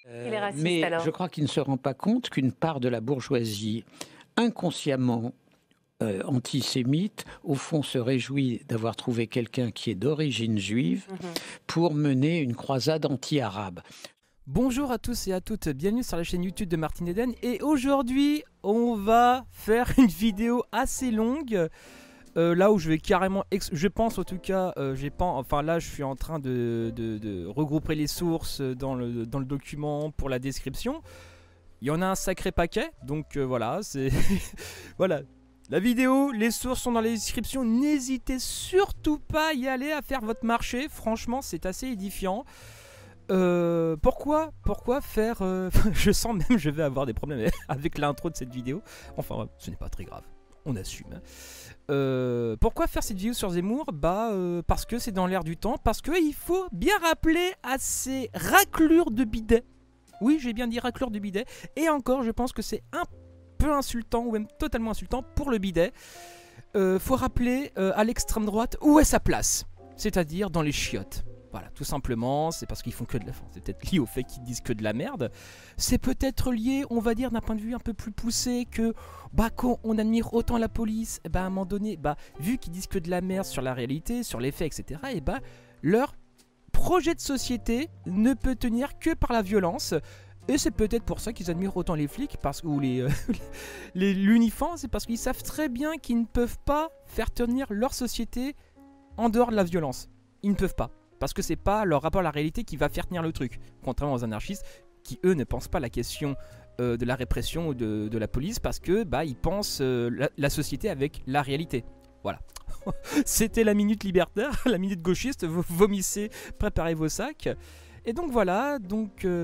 Il est raciste Mais alors. je crois qu'il ne se rend pas compte qu'une part de la bourgeoisie, inconsciemment antisémite, au fond se réjouit d'avoir trouvé quelqu'un qui est d'origine juive pour mener une croisade anti-arabe. Bonjour à tous et à toutes, bienvenue sur la chaîne YouTube de Martin Eden. Et aujourd'hui, on va faire une vidéo assez longue. Là où je vais carrément, je pense en tout cas, là je suis en train de regrouper les sources dans le document pour la description. Il y en a un sacré paquet, donc voilà, c'est voilà. La vidéo, les sources sont dans la description. N'hésitez surtout pas à y aller, à faire votre marché. Franchement, c'est assez édifiant. Pourquoi faire je sens même que je vais avoir des problèmes avec l'intro de cette vidéo. Enfin, ce n'est pas très grave. On assume. Pourquoi faire cette vidéo sur Zemmour? Parce que c'est dans l'air du temps. Parce qu'il faut bien rappeler à ces raclures de bidet. Oui, j'ai bien dit raclures de bidet. Et encore, je pense que c'est un peu insultant ou même totalement insultant pour le bidet. Faut rappeler à l'extrême droite où est sa place, c'est-à-dire dans les chiottes. Voilà, tout simplement, c'est parce qu'ils font que de la... c'est peut-être lié au fait qu'ils disent que de la merde. C'est peut-être lié, on va dire, d'un point de vue un peu plus poussé que... quand on admire autant la police, à un moment donné, vu qu'ils disent que de la merde sur la réalité, sur les faits, etc., leur projet de société ne peut tenir que par la violence. Et c'est peut-être pour ça qu'ils admirent autant les flics, ou l'uniforme, c'est parce qu'ils savent très bien qu'ils ne peuvent pas faire tenir leur société en dehors de la violence. Ils ne peuvent pas. Parce que c'est pas leur rapport à la réalité qui va faire tenir le truc. Contrairement aux anarchistes qui, eux, ne pensent pas la question de la répression ou de la police parce que ils pensent la société avec la réalité. Voilà. C'était la minute libertaire, la minute gauchiste. Vous vomissez, préparez vos sacs. Et donc voilà,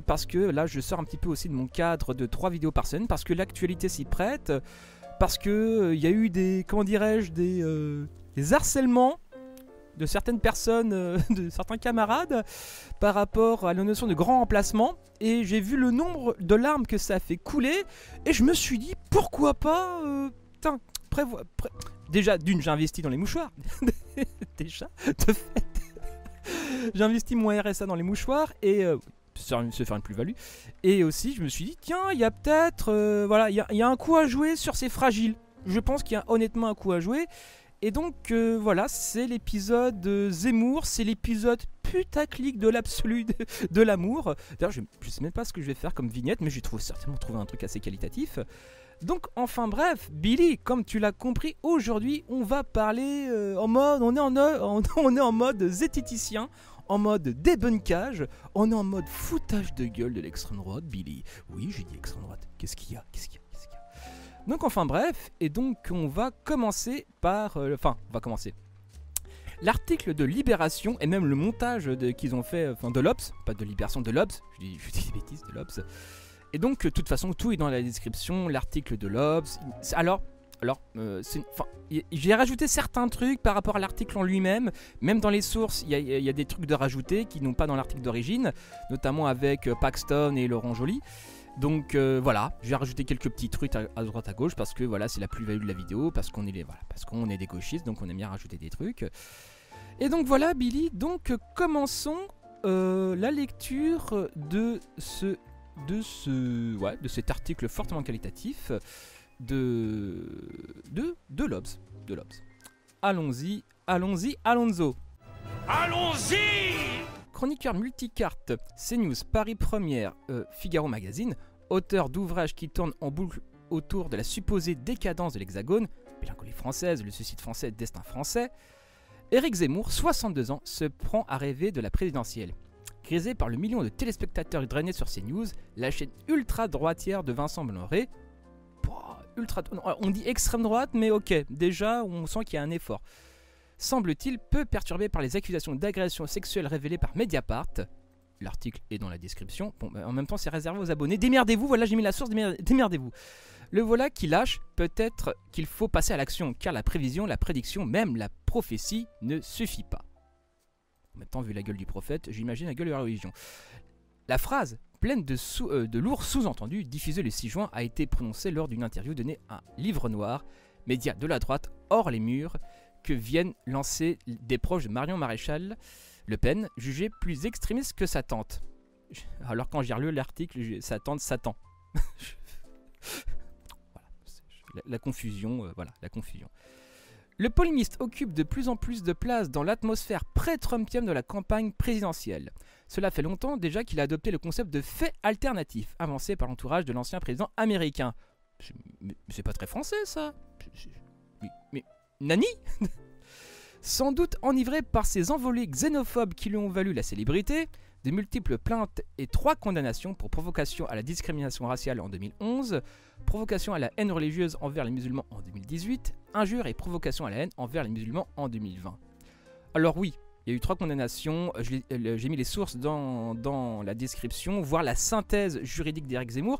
parce que là je sors un petit peu aussi de mon cadre de 3 vidéos par semaine, parce que l'actualité s'y prête, parce que il y a eu des, comment dirais-je, des harcèlements de certaines personnes, de certains camarades, par rapport à la notion de grand emplacement, et j'ai vu le nombre de larmes que ça a fait couler, et je me suis dit, pourquoi pas, déjà, j'ai investi dans les mouchoirs, déjà, de fait, j'ai investi mon RSA dans les mouchoirs, et se faire une plus-value, et aussi, je me suis dit, tiens, il y a peut-être, il y a un coup à jouer sur ces fragiles, je pense qu'il y a honnêtement un coup à jouer. Et donc voilà, c'est l'épisode Zemmour, c'est l'épisode putaclic de l'absolu de l'amour. D'ailleurs, je sais même pas ce que je vais faire comme vignette, mais j'ai certainement trouvé un truc assez qualitatif. Donc enfin bref, Billy, comme tu l'as compris, aujourd'hui on va parler on est en mode zététicien, en mode débunkage, on est en mode foutage de gueule de l'extrême droite, Billy. Oui, j'ai dit extrême droite, qu'est-ce qu'il y a? Donc enfin bref, et donc on va commencer par... L'article de Libération, et même le montage qu'ils ont fait, de l'Obs, pas de Libération, de l'Obs, je dis des bêtises, de l'Obs. Et donc de toute façon, tout est dans la description, l'article de l'Obs. J'ai rajouté certains trucs par rapport à l'article en lui-même, même dans les sources, il y a des trucs de rajouter qui n'ont pas dans l'article d'origine, notamment avec Paxton et Laurent Joly. Donc voilà, j'ai rajouté quelques petits trucs à droite à gauche parce que voilà, c'est la plus-value de la vidéo, parce qu'on est des gauchistes, donc on aime bien rajouter des trucs. Et donc voilà, Billy, donc commençons la lecture de cet article fortement qualitatif de l'Obs. Allons-y, Alonso. Allons-y! Chroniqueur multicarte, CNews, Paris Première, Figaro Magazine, auteur d'ouvrages qui tournent en boucle autour de la supposée décadence de l'Hexagone, mélancolie française, le suicide français, destin français, Éric Zemmour, 62 ans, se prend à rêver de la présidentielle. Grisé par le million de téléspectateurs drainés sur CNews, la chaîne ultra-droitière de Vincent Bolloré, on dit extrême droite, mais ok, déjà on sent qu'il y a un effort. Semble-t-il peu perturbé par les accusations d'agression sexuelle révélées par Mediapart. L'article est dans la description. Bon, en même temps, c'est réservé aux abonnés. Démerdez-vous, voilà, j'ai mis la source, démerdez-vous. Le voilà qui lâche, peut-être qu'il faut passer à l'action, car la prévision, la prédiction, même la prophétie ne suffit pas. En même temps, vu la gueule du prophète, j'imagine la gueule de la religion. La phrase, pleine de lourds sous-entendus, diffusée le 6 juin, a été prononcée lors d'une interview donnée à Livre Noir, média de la droite hors les murs, que viennent lancer des proches de Marion Maréchal Le Pen, jugée plus extrémiste que sa tante. Alors quand j'ai relu l'article, ça tente Satan. Voilà, la confusion, voilà, la confusion. Le polémiste occupe de plus en plus de place dans l'atmosphère pré-trumpienne de la campagne présidentielle. Cela fait longtemps déjà qu'il a adopté le concept de fait alternatif, avancé par l'entourage de l'ancien président américain. Mais c'est pas très français ça. Mais Nani. Sans doute enivré par ses envolées xénophobes qui lui ont valu la célébrité, de multiples plaintes et 3 condamnations pour provocation à la discrimination raciale en 2011, provocation à la haine religieuse envers les musulmans en 2018, injures et provocation à la haine envers les musulmans en 2020. Alors oui, il y a eu 3 condamnations, j'ai mis les sources dans la description, voire la synthèse juridique d'Éric Zemmour,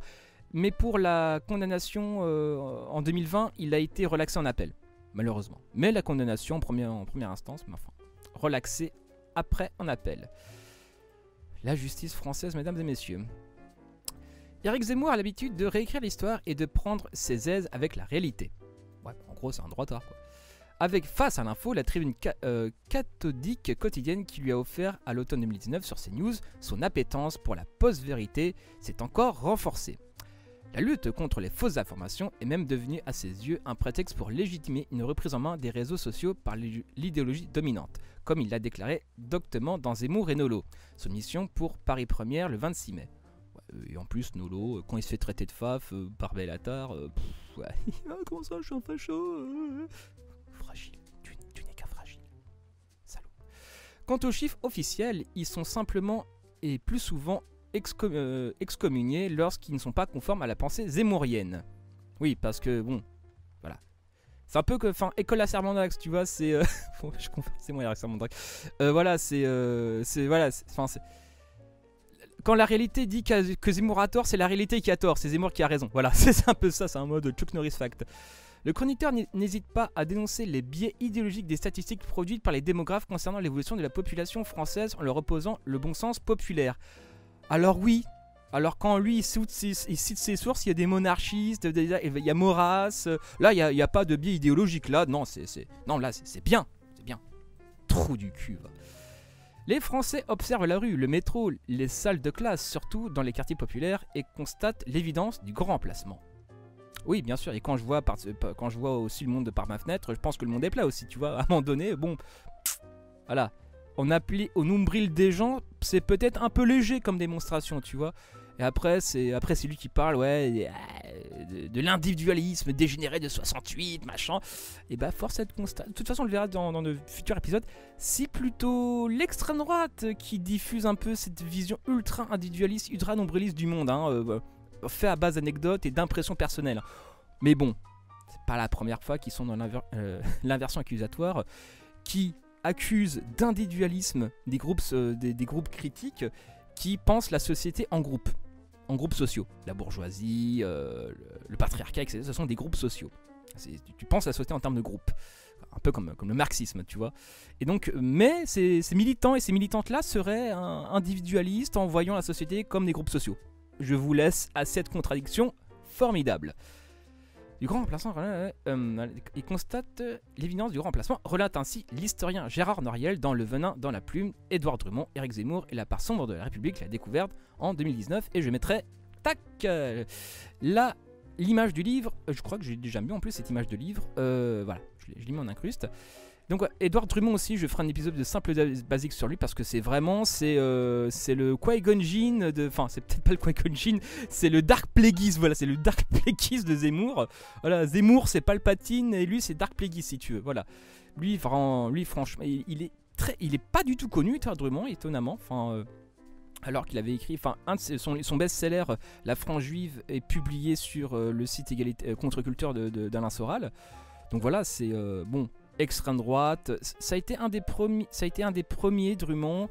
mais pour la condamnation en 2020, il a été relaxé en appel, malheureusement. Mais la condamnation en première instance, mais enfin, relaxée après en appel. La justice française, mesdames et messieurs. Éric Zemmour a l'habitude de réécrire l'histoire et de prendre ses aises avec la réalité. Ouais, en gros, c'est un droitard, quoi. Avec Face à l'info, la tribune cathodique quotidienne qui lui a offert à l'automne 2019 sur CNews, son appétence pour la post-vérité s'est encore renforcée. La lutte contre les fausses informations est même devenue à ses yeux un prétexte pour légitimer une reprise en main des réseaux sociaux par l'idéologie dominante, comme il l'a déclaré doctement dans Zemmour et Nolo, son mission pour Paris Première le 26 mai. Ouais, et en plus, Nolo, quand il se fait traiter de faf par Bellatar, ouais. Comment ça, je suis un facho fragile, tu n'es qu'un fragile. Salaud. Quant aux chiffres officiels, ils sont simplement et plus souvent excommuniés lorsqu'ils ne sont pas conformes à la pensée zémourienne. Oui, parce que bon, voilà. C'est un peu que, enfin, école à Sermondax, tu vois, c'est. Je confonds, c'est moi, Eric Sermondax. Voilà, voilà, quand la réalité dit que Zemmour a tort, c'est la réalité qui a tort, c'est Zemmour qui a raison. Voilà, c'est un peu ça, c'est un mode Chuck Norris fact. Le chroniqueur n'hésite pas à dénoncer les biais idéologiques des statistiques produites par les démographes concernant l'évolution de la population française en leur opposant le bon sens populaire. Alors oui, alors quand lui il cite ses sources, il y a des monarchistes, il y a Maurras, là il n'y a pas de biais idéologique, là non, c'est bien, trou du cul. Va. Les Français observent la rue, le métro, les salles de classe, surtout dans les quartiers populaires, et constatent l'évidence du grand remplacement. Oui, bien sûr, et quand je vois aussi le monde de par ma fenêtre, je pense que le monde est plat aussi, tu vois, à un moment donné, bon, voilà. On appelait au nombril des gens, c'est peut-être un peu léger comme démonstration, tu vois. Et après c'est lui qui parle, ouais, de l'individualisme dégénéré de 68, machin. Et bah force est de constater, de toute façon on le verra dans de futurs épisodes, c'est plutôt l'extrême droite qui diffuse un peu cette vision ultra individualiste, ultra nombriliste du monde, hein, fait à base d'anecdotes et d'impressions personnelles. Mais bon, c'est pas la première fois qu'ils sont dans l'inversion accusatoire, qui accuse d'individualisme des groupes critiques qui pensent la société en groupes sociaux. La bourgeoisie, le patriarcat, etc. Ce sont des groupes sociaux. Tu penses la société en termes de groupes. Un peu comme le marxisme, tu vois. Et donc, mais ces militants et ces militantes-là seraient individualistes en voyant la société comme des groupes sociaux. Je vous laisse à cette contradiction formidable. Du grand remplacement, il constate l'évidence du grand remplacement, relate ainsi l'historien Gérard Noriel dans Le Venin dans la Plume, Édouard Drumont, Éric Zemmour et la part sombre de la République, la découverte en 2019. Et je mettrai, tac, là, l'image du livre, je crois que j'ai déjà mis en plus cette image de livre, voilà, je l'ai mis en incruste. Donc ouais, Édouard Drumont aussi, je ferai un épisode de simple basique sur lui parce que c'est vraiment, c'est le Qui-Gon Jinn enfin c'est peut-être pas le Qui-Gon Jinn, c'est le Dark Plagueis, voilà, c'est le Dark Plagueis de Zemmour. Voilà, Zemmour c'est Palpatine et lui c'est Dark Plagueis si tu veux, voilà. Lui franchement, il est pas du tout connu, Édouard Drumont, étonnamment, enfin... alors qu'il avait écrit, enfin son best-seller La frange juive est publié sur le site Contre-Culture d'Alain Soral. Donc voilà, c'est bon, extrême droite. Ça a été un des premiers Drummond.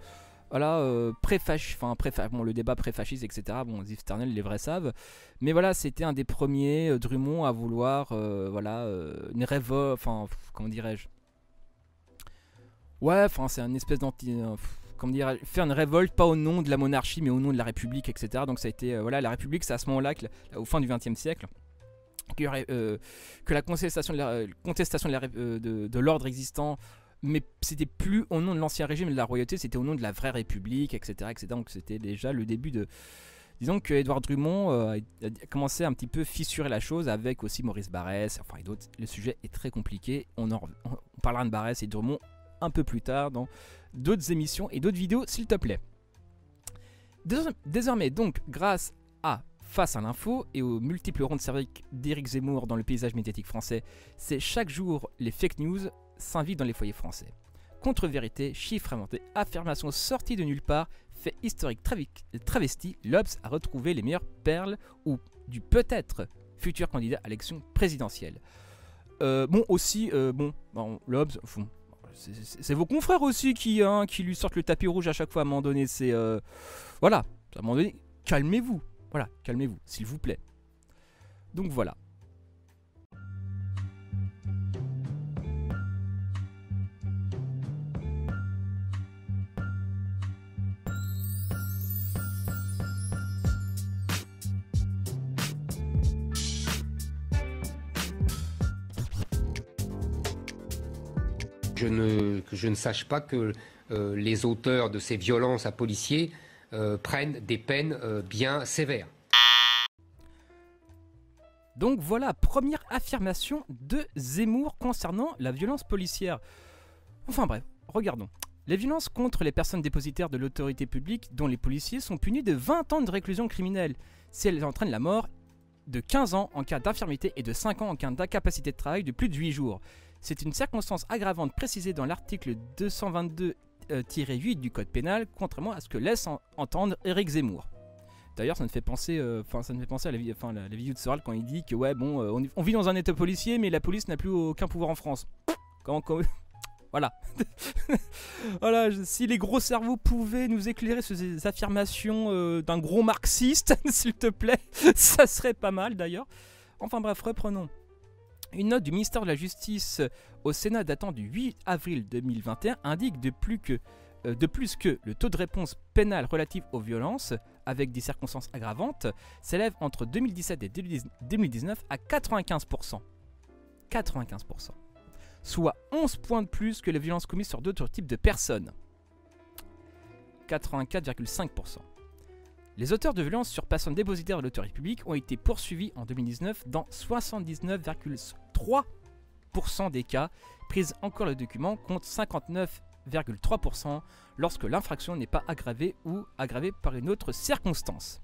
Voilà, bon, le débat pré-fasciste, etc. Bon, Yves Sternel, les vrais savent. Mais voilà, c'était un des premiers Drummond à vouloir, une révolte, enfin, comment dirais-je. Ouais, enfin, c'est une espèce comment dire, faire une révolte, pas au nom de la monarchie, mais au nom de la République, etc. Donc ça a été, voilà, la République, c'est à ce moment-là, au fin du XXe siècle, que la contestation de l'ordre existant mais c'était plus au nom de l'ancien régime et de la royauté, c'était au nom de la vraie république, etc. etc. Donc c'était déjà le début de... Disons que Édouard Drummond a commencé un petit peu fissurer la chose avec aussi Maurice Barrès, enfin et d'autres. Le sujet est très compliqué, on parlera de Barrès et de Drummond un peu plus tard dans d'autres émissions et d'autres vidéos, s'il te plaît. Désormais, donc, grâce à Face à l'info et aux multiples ronds de service d'Éric Zemmour dans le paysage médiatique français, c'est chaque jour les fake news s'invitent dans les foyers français. Contre-vérité, chiffres inventés, affirmations sorties de nulle part, faits historiques travestis, l'Obs a retrouvé les meilleures perles ou du peut-être futur candidat à l'élection présidentielle. L'Obs, c'est vos confrères aussi qui lui sortent le tapis rouge à chaque fois à un moment donné. Voilà, à un moment donné, calmez-vous. Voilà, calmez-vous, s'il vous plaît. Donc voilà. Que je ne sache pas que les auteurs de ces violences à policiers prennent des peines bien sévères. Donc voilà, première affirmation de Zemmour concernant la violence policière. Enfin bref, regardons. Les violences contre les personnes dépositaires de l'autorité publique, dont les policiers, sont punies de 20 ans de réclusion criminelle, si elles entraînent la mort, de 15 ans en cas d'infirmité et de 5 ans en cas d'incapacité de travail de plus de 8 jours. C'est une circonstance aggravante précisée dans l'article 222-8 du Code pénal, contrairement à ce que laisse entendre Éric Zemmour. D'ailleurs, ça me fait penser à la vidéo de Soral quand il dit que on vit dans un état policier, mais la police n'a plus aucun pouvoir en France. Voilà. Voilà, si les gros cerveaux pouvaient nous éclairer sur ces affirmations d'un gros marxiste, s'il te plaît, ça serait pas mal d'ailleurs. Enfin bref, reprenons. Une note du ministère de la Justice au Sénat datant du 8 avril 2021 indique de plus que le taux de réponse pénale relative aux violences, avec des circonstances aggravantes, s'élève entre 2017 et 2019 à 95%. 95%. Soit 11 points de plus que les violences commises sur d'autres types de personnes. 84,5%. Les auteurs de violences sur personnes dépositaires de l'autorité publique ont été poursuivis en 2019 dans 79,3% des cas. Prise encore le document compte 59,3% lorsque l'infraction n'est pas aggravée ou aggravée par une autre circonstance.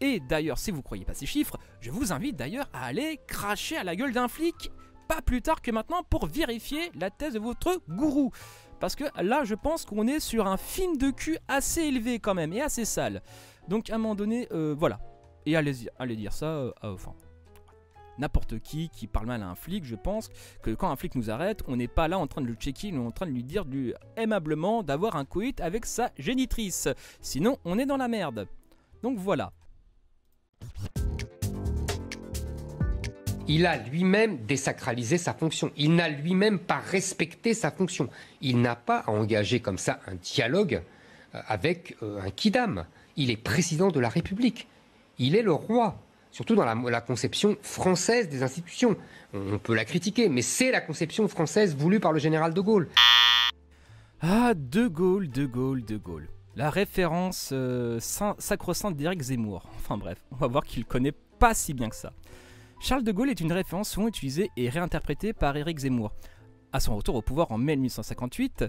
Et d'ailleurs, si vous ne croyez pas ces chiffres, je vous invite d'ailleurs à aller cracher à la gueule d'un flic, pas plus tard que maintenant, pour vérifier la thèse de votre gourou. Parce que là, je pense qu'on est sur un film de cul assez élevé quand même, et assez sale. Donc à un moment donné, voilà. Et allez dire ça, n'importe qui parle mal à un flic, je pense que quand un flic nous arrête, on n'est pas là en train de le checker, on est en train de lui dire aimablement d'avoir un coït avec sa génitrice. Sinon, on est dans la merde. Donc voilà. Il a lui-même désacralisé sa fonction. Il n'a lui-même pas respecté sa fonction. Il n'a pas à engager comme ça un dialogue avec un quidam. Il est président de la République. Il est le roi. Surtout dans la conception française des institutions. On peut la critiquer, mais c'est la conception française voulue par le général de Gaulle. Ah, De Gaulle. La référence sacro-sainte d'Éric Zemmour. Enfin bref, on va voir qu'il connaît pas si bien que ça. Charles de Gaulle est une référence souvent utilisée et réinterprétée par Éric Zemmour. À son retour au pouvoir en mai 1958,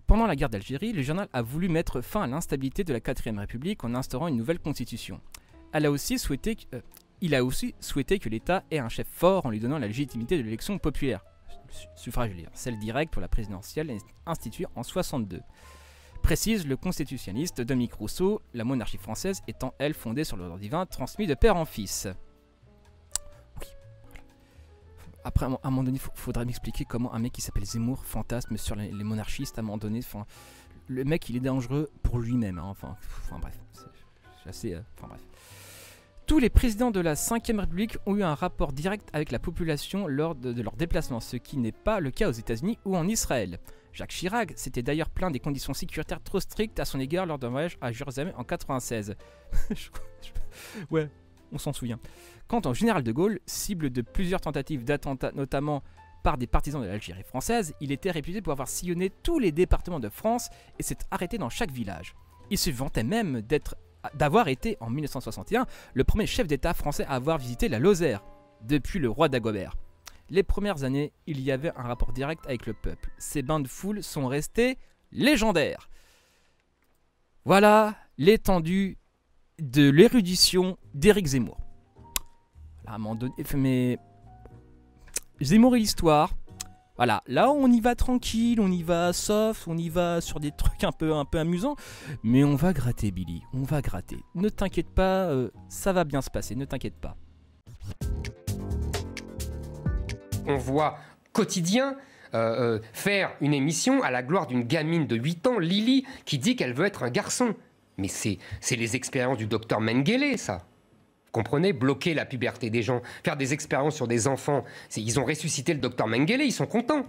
pendant la guerre d'Algérie, le journal a voulu mettre fin à l'instabilité de la 4ème République en instaurant une nouvelle constitution. Il a aussi souhaité que l'État ait un chef fort en lui donnant la légitimité de l'élection populaire. Suffrage universel direct pour la présidentielle instituée en 1962. Précise le constitutionnaliste Dominique Rousseau, la monarchie française étant elle fondée sur l'ordre divin transmis de père en fils. Oui. Après, à un moment donné, il faudrait m'expliquer comment un mec qui s'appelle Zemmour fantasme sur les monarchistes à un moment donné. Le mec, il est dangereux pour lui-même. Hein, enfin bref, c'est assez. Bref. Tous les présidents de la 5ème République ont eu un rapport direct avec la population lors de leur déplacement, ce qui n'est pas le cas aux États-Unis ou en Israël. Jacques Chirac s'était d'ailleurs plaint des conditions sécuritaires trop strictes à son égard lors d'un voyage à Jérusalem en 1996. Ouais, on s'en souvient. Quant au général de Gaulle, cible de plusieurs tentatives d'attentats, notamment part des partisans de l'Algérie française, il était réputé pour avoir sillonné tous les départements de France et s'est arrêté dans chaque village. Il se vantait même d'avoir été, en 1961, le premier chef d'État français à avoir visité la Lozère, depuis le roi Dagobert. Les premières années, il y avait un rapport direct avec le peuple. Ces bains de foule sont restés légendaires. Voilà l'étendue de l'érudition d'Éric Zemmour. Voilà, à un moment donné, mais Zemmour et l'histoire. Voilà, là on y va tranquille, on y va soft, on y va sur des trucs un peu amusants, mais on va gratter Billy, on va gratter. Ne t'inquiète pas, ça va bien se passer, ne t'inquiète pas. On voit Quotidien faire une émission à la gloire d'une gamine de 8 ans, Lily, qui dit qu'elle veut être un garçon. Mais c'est les expériences du docteur Mengele, ça. Vous comprenez? Bloquer la puberté des gens, faire des expériences sur des enfants. Ils ont ressuscité le docteur Mengele, ils sont contents.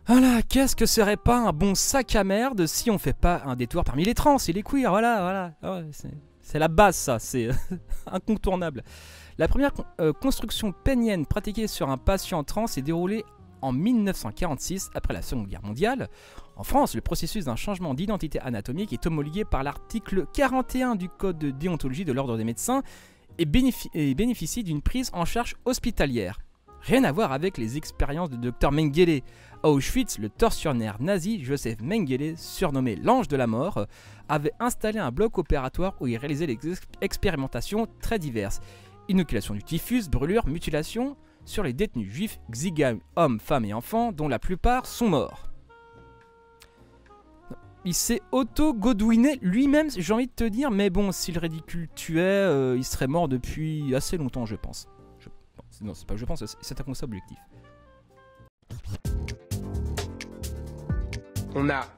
Voilà, qu'est-ce que serait pas un bon sac à merde si on fait pas un détour parmi les trans et les queers, voilà. Ouais, c'est la base, ça, c'est incontournable. La première construction pénienne pratiquée sur un patient trans s'est déroulée en 1946, après la Seconde Guerre mondiale. En France, le processus d'un changement d'identité anatomique est homologué par l'article 41 du Code de déontologie de l'Ordre des médecins et bénéficie d'une prise en charge hospitalière. Rien à voir avec les expériences de Dr Mengele. À Auschwitz, le tortionnaire nazi Joseph Mengele, surnommé l'ange de la mort, avait installé un bloc opératoire où il réalisait des expérimentations très diverses. Inoculation du typhus, brûlure, mutilation sur les détenus juifs, xigames, hommes, femmes et enfants, dont la plupart sont morts. Il s'est auto-godouiné lui-même, j'ai envie de te dire, mais bon, si le ridicule tuait, il serait mort depuis assez longtemps, je pense. Non, c'est pas je pense, c'est un constat objectif. On a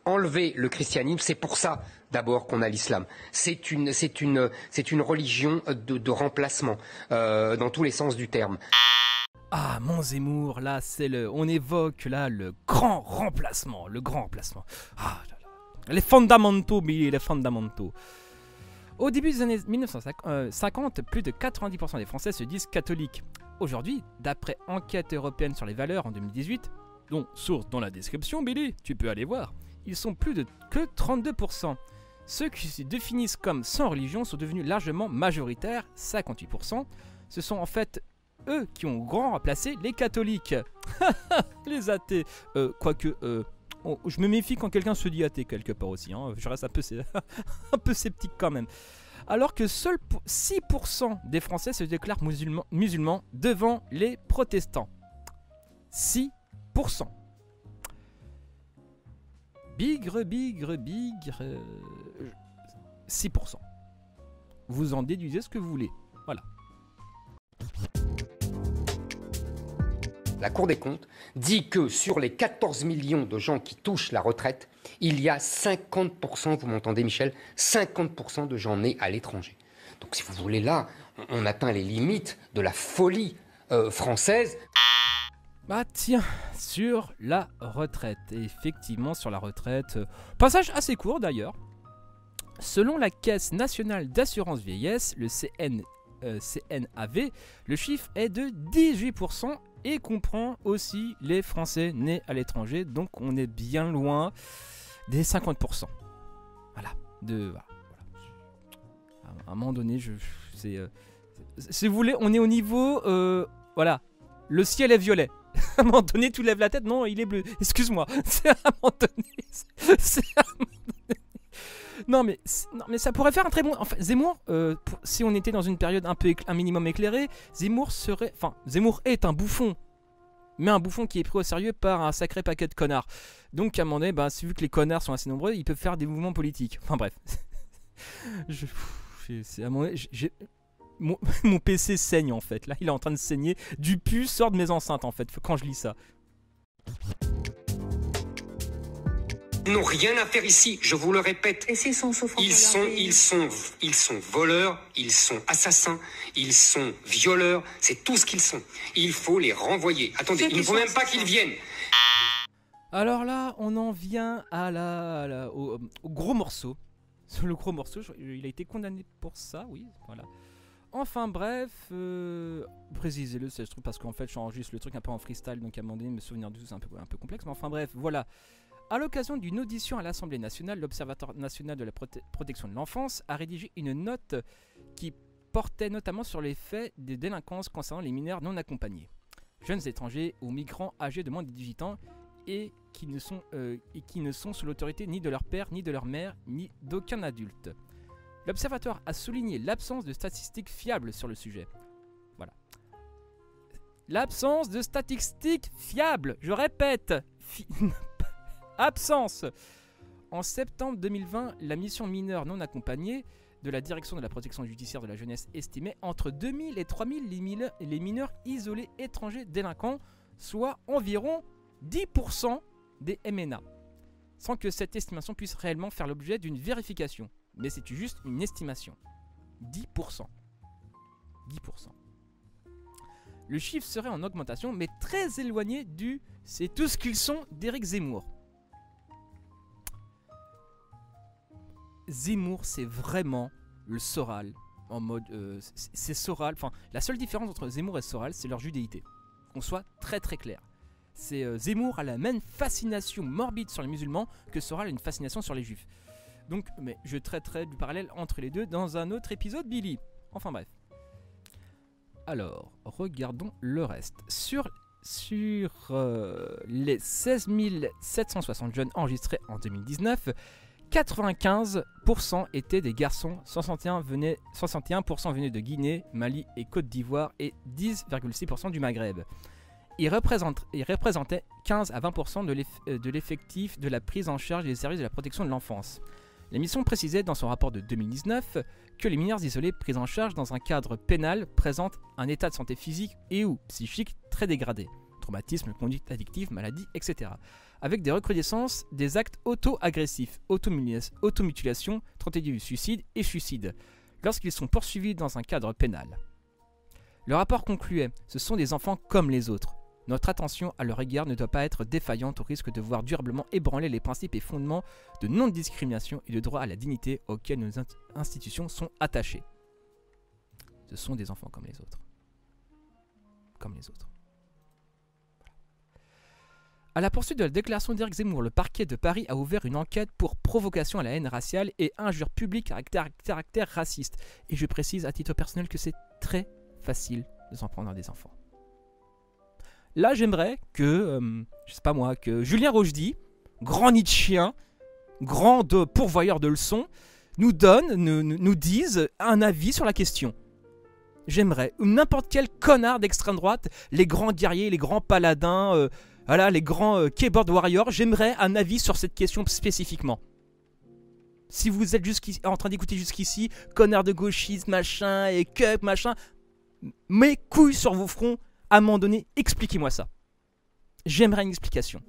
enlevé le christianisme, c'est pour ça d'abord qu'on a l'islam. C'est une religion de remplacement, dans tous les sens du terme. Ah, mon Zemmour, là, on évoque là le grand remplacement, Ah, là, là. Les fondamentaux, Billy, les fondamentaux. Au début des années 1950, plus de 90% des Français se disent catholiques. Aujourd'hui, d'après Enquête européenne sur les valeurs en 2018, dont source dans la description, Billy, tu peux aller voir, ils sont plus que 32%. Ceux qui se définissent comme sans religion sont devenus largement majoritaires, 58%. Ce sont en fait eux qui ont grand remplacé les catholiques. Les athées. Quoique, je me méfie quand quelqu'un se dit athée quelque part aussi. Hein. Je reste un peu sceptique quand même. Alors que seuls 6% des Français se déclarent musulmans devant les protestants. 6%. Bigre. 6%. Vous en déduisez ce que vous voulez. Voilà. La Cour des comptes dit que sur les 14 millions de gens qui touchent la retraite, il y a 50%, vous m'entendez Michel, 50% de gens nés à l'étranger. Donc si vous voulez là, on atteint les limites de la folie française. Bah tiens, sur la retraite, et effectivement sur la retraite, passage assez court d'ailleurs. Selon la Caisse nationale d'assurance vieillesse, le CNAV, le chiffre est de 18% et comprend aussi les Français nés à l'étranger, donc on est bien loin des 50%. Voilà, voilà. À un moment donné, si vous voulez, on est au niveau, voilà, le ciel est violet. À un moment donné, tu lèves la tête, non, il est bleu. Excuse-moi, c'est à un moment donné. Non mais ça pourrait faire un très bon... Enfin, Zemmour, si on était dans une période un minimum éclairée, Zemmour est un bouffon. Mais un bouffon qui est pris au sérieux par un sacré paquet de connards. Donc à un moment donné, vu que les connards sont assez nombreux, ils peuvent faire des mouvements politiques. Enfin bref. À un moment donné, mon PC saigne en fait. Là, il est en train de saigner. Du pu sort de mes enceintes en fait, quand je lis ça. Ils n'ont rien à faire ici, je vous le répète. Et s'ils sont souffrants, ils sont voleurs, ils sont assassins, ils sont violeurs, c'est tout ce qu'ils sont. Il faut les renvoyer. Attendez, il ne faut même pas qu'ils viennent. Alors là, on en vient au gros morceau. Le gros morceau, il a été condamné pour ça, oui, voilà. Enfin bref, précisez-le, je trouve, parce qu'en fait j'enregistre le truc un peu en freestyle, donc à un moment donné me souvenir de tout c'est un peu complexe, mais enfin bref, voilà. À l'occasion d'une audition à l'Assemblée nationale, l'Observatoire national de la protection de l'enfance a rédigé une note qui portait notamment sur les faits de délinquance concernant les mineurs non accompagnés, jeunes étrangers ou migrants âgés de moins de 18 ans et qui ne sont sous l'autorité ni de leur père, ni de leur mère, ni d'aucun adulte. L'Observatoire a souligné l'absence de statistiques fiables sur le sujet. Voilà. L'absence de statistiques fiables, je répète. Absence. En septembre 2020, la mission mineurs non accompagnés de la Direction de la protection judiciaire de la jeunesse estimait entre 2000 et 3000 les mineurs isolés étrangers délinquants, soit environ 10% des MNA, sans que cette estimation puisse réellement faire l'objet d'une vérification. Mais c'est juste une estimation. 10%. 10%. Le chiffre serait en augmentation, mais très éloigné du « c'est tout ce qu'ils sont » d'Éric Zemmour. Zemmour, c'est vraiment le Soral, en mode... c'est Soral, enfin, la seule différence entre Zemmour et Soral, c'est leur judéité. Qu'on soit très très clair. C'est Zemmour a la même fascination morbide sur les musulmans que Soral a une fascination sur les juifs. Donc, mais je traiterai du parallèle entre les deux dans un autre épisode, Billy. Enfin bref. Alors, regardons le reste. Sur les 16 760 jeunes enregistrés en 2019, 95% étaient des garçons, 61% venaient de Guinée, Mali et Côte d'Ivoire et 10,6% du Maghreb. Ils représentaient 15 à 20% de l'effectif de la prise en charge des services de la protection de l'enfance. La mission précisait dans son rapport de 2019 que les mineurs isolés pris en charge dans un cadre pénal présentent un état de santé physique et ou psychique très dégradé, traumatisme, conduite addictive, maladie, etc. Avec des recrudescences des actes auto-agressifs, automutilation, tentative de suicide et suicide, lorsqu'ils sont poursuivis dans un cadre pénal. Le rapport concluait « Ce sont des enfants comme les autres. Notre attention à leur égard ne doit pas être défaillante au risque de voir durablement ébranler les principes et fondements de non-discrimination et de droit à la dignité auxquels nos institutions sont attachées. » Ce sont des enfants comme les autres. Comme les autres. Voilà. À la poursuite de la déclaration d'Éric Zemmour, le parquet de Paris a ouvert une enquête pour provocation à la haine raciale et injure publique à caractère raciste. Et je précise à titre personnel que c'est très facile de s'en prendre à des enfants. Là, j'aimerais que, je sais pas moi, que Julien Rochdy, grand Nietzschéen, grand pourvoyeur de leçons, nous dise un avis sur la question. J'aimerais, n'importe quel connard d'extrême droite, les grands guerriers, les grands paladins, voilà, les grands keyboard warriors, j'aimerais un avis sur cette question spécifiquement. Si vous êtes en train d'écouter jusqu'ici, connard de gauchiste, machin, et cup, machin, mes couilles sur vos fronts, à un moment donné, expliquez-moi ça. J'aimerais une explication.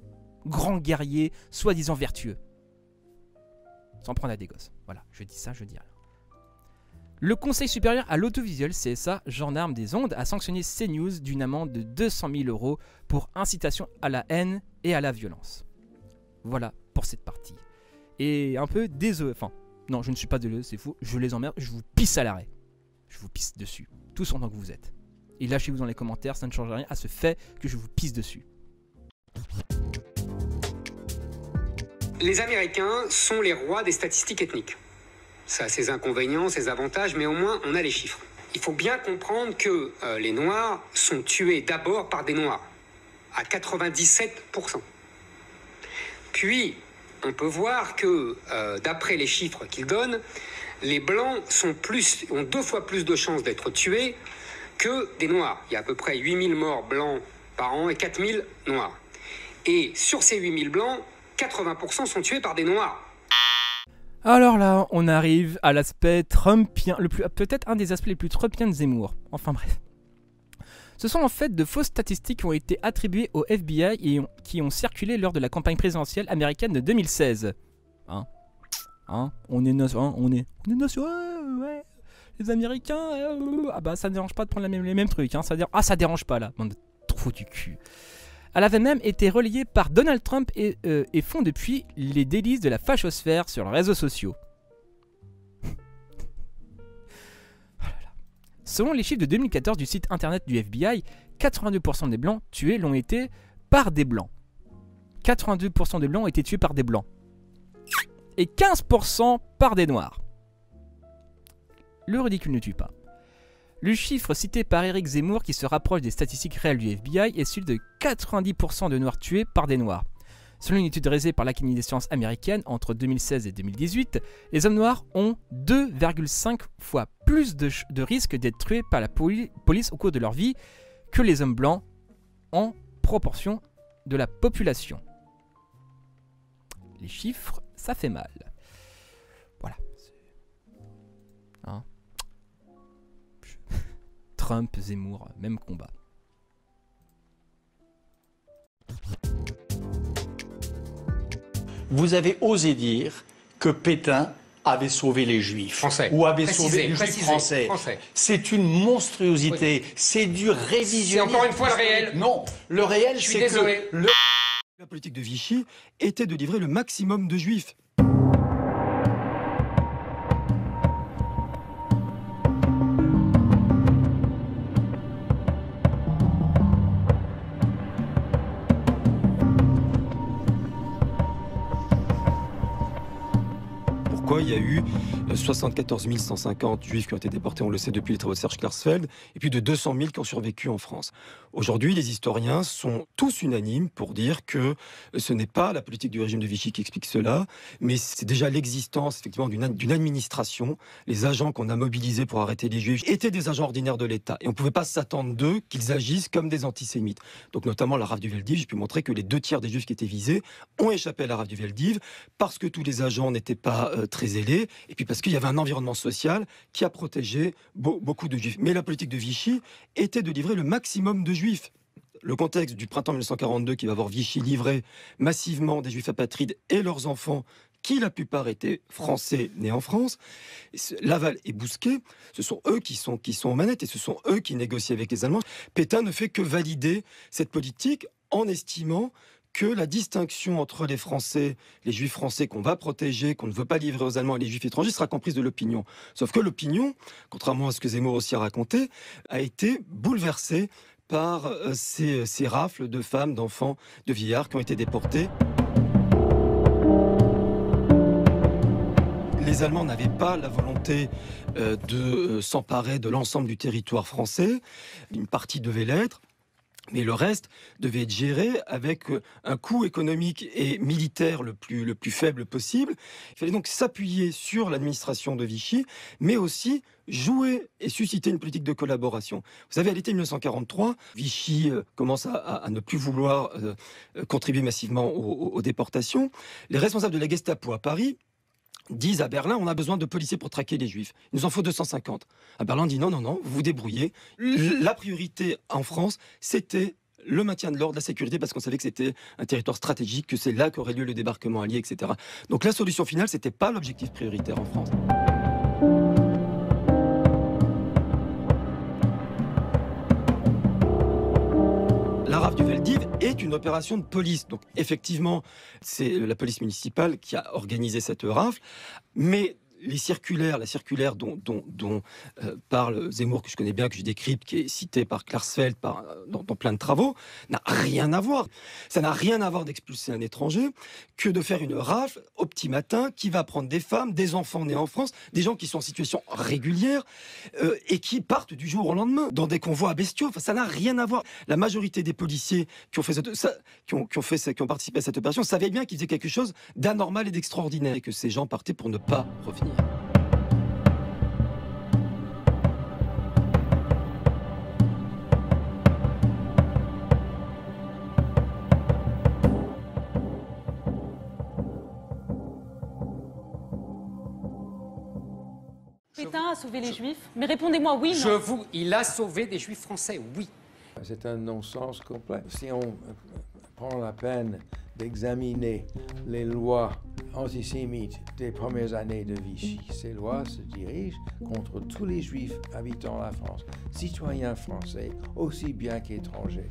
Grand guerrier, soi-disant vertueux. Sans prendre à des gosses. Voilà, je dis ça, je dis rien. Le Conseil supérieur à l'audiovisuel, CSA, gendarme des ondes, a sanctionné CNews d'une amende de 200 000 € pour incitation à la haine et à la violence. Voilà pour cette partie. Et un peu désolé, enfin, non, je ne suis pas désolé, c'est faux, je les emmerde, je vous pisse à l'arrêt. Je vous pisse dessus, tous en tant que vous êtes. Et lâchez-vous dans les commentaires, ça ne change rien à ce fait que je vous pisse dessus. Les Américains sont les rois des statistiques ethniques. Ça a ses inconvénients, ses avantages, mais au moins on a les chiffres. Il faut bien comprendre que les Noirs sont tués d'abord par des Noirs, à 97%. Puis, on peut voir que, d'après les chiffres qu'ils donnent, les Blancs ont 2 fois plus de chances d'être tués que des Noirs. Il y a à peu près 8000 morts blancs par an et 4000 Noirs. Et sur ces 8000 Blancs, 80% sont tués par des Noirs. Alors là, on arrive à l'aspect trumpien, peut-être un des aspects les plus trumpiens de Zemmour. Enfin bref. Ce sont en fait de fausses statistiques qui ont été attribuées au FBI et qui ont circulé lors de la campagne présidentielle américaine de 2016. On est national, ouais. Les Américains, ah bah ça dérange pas de prendre les mêmes trucs, ça dérange pas là, bande de trous du cul. Elle avait même été relayée par Donald Trump et font depuis les délices de la fachosphère sur les réseaux sociaux. Selon les chiffres de 2014 du site internet du FBI, 82% des blancs tués l'ont été par des blancs. 82% des blancs ont été tués par des blancs. Et 15% par des noirs. Le ridicule ne tue pas. Le chiffre cité par Éric Zemmour, qui se rapproche des statistiques réelles du FBI, est celui de 90% de noirs tués par des noirs. Selon une étude réalisée par l'Académie des sciences américaine entre 2016 et 2018, les hommes noirs ont 2,5 fois plus de risques d'être tués par la police au cours de leur vie que les hommes blancs en proportion de la population. Les chiffres, ça fait mal. Voilà. Hein. Trump, Zemmour, même combat. Vous avez osé dire que Pétain avait sauvé les Juifs. Français. Ou avait sauvé les Juifs français. C'est une monstruosité. Oui. C'est du révisionnisme. C'est encore une fois le réel. Non, le réel, c'est que... La politique de Vichy était de livrer le maximum de Juifs. Pourquoi il y a eu 74 150 juifs qui ont été déportés, on le sait depuis les travaux de Serge Klarsfeld, et plus de 200 000 qui ont survécu en France. Aujourd'hui, les historiens sont tous unanimes pour dire que ce n'est pas la politique du régime de Vichy qui explique cela, mais c'est déjà l'existence effectivement d'une administration. Les agents qu'on a mobilisés pour arrêter les juifs étaient des agents ordinaires de l'État, et on ne pouvait pas s'attendre d'eux qu'ils agissent comme des antisémites. Donc notamment la rafle du Veldiv, j'ai pu montrer que les 2/3 des juifs qui étaient visés ont échappé à la rafle du Veldiv parce que tous les agents n'étaient pas très ailés, et puis parce qu'il y avait un environnement social qui a protégé beaucoup de juifs. Mais la politique de Vichy était de livrer le maximum de juifs. Le contexte du printemps 1942 qui va voir Vichy livrer massivement des juifs apatrides et leurs enfants, qui la plupart étaient français nés en France. Laval et Bousquet, ce sont eux qui sont aux manettes et ce sont eux qui négocient avec les Allemands. Pétain ne fait que valider cette politique en estimant que la distinction entre les Français, les Juifs français qu'on va protéger, qu'on ne veut pas livrer aux Allemands et les Juifs étrangers sera comprise de l'opinion. Sauf que l'opinion, contrairement à ce que Zemmour aussi a raconté, a été bouleversée par ces rafles de femmes, d'enfants, de vieillards qui ont été déportés. Les Allemands n'avaient pas la volonté de s'emparer de l'ensemble du territoire français. Une partie devait l'être. Mais le reste devait être géré avec un coût économique et militaire le plus faible possible. Il fallait donc s'appuyer sur l'administration de Vichy, mais aussi jouer et susciter une politique de collaboration. Vous savez, à l'été 1943, Vichy commence à ne plus vouloir contribuer massivement aux déportations. Les responsables de la Gestapo à Paris disent à Berlin, on a besoin de policiers pour traquer les Juifs. Il nous en faut 250. À Berlin, on dit non, vous vous débrouillez. La priorité en France, c'était le maintien de l'ordre, la sécurité, parce qu'on savait que c'était un territoire stratégique, que c'est là qu'aurait lieu le débarquement allié, etc. Donc la solution finale, c'était pas l'objectif prioritaire en France. La rafle du Veldiv est une opération de police. Donc effectivement, c'est la police municipale qui a organisé cette rafle. Mais la circulaire dont parle Zemmour, que je connais bien, que je décrypte, qui est citée par Klarsfeld dans plein de travaux, n'a rien à voir. Ça n'a rien à voir d'expulser un étranger que de faire une rafle au petit matin qui va prendre des femmes, des enfants nés en France, des gens qui sont en situation régulière et qui partent du jour au lendemain dans des convois bestiaux. Enfin, ça n'a rien à voir. La majorité des policiers qui ont participé à cette opération savaient bien qu'ils faisaient quelque chose d'anormal et d'extraordinaire et que ces gens partaient pour ne pas revenir. Pétain a sauvé les Juifs, mais répondez-moi oui, non. Il a sauvé des Juifs français, oui. C'est un non-sens complet. Si on prend la peine d'examiner les lois antisémites des premières années de Vichy, ces lois se dirigent contre tous les Juifs habitant la France, citoyens français aussi bien qu'étrangers.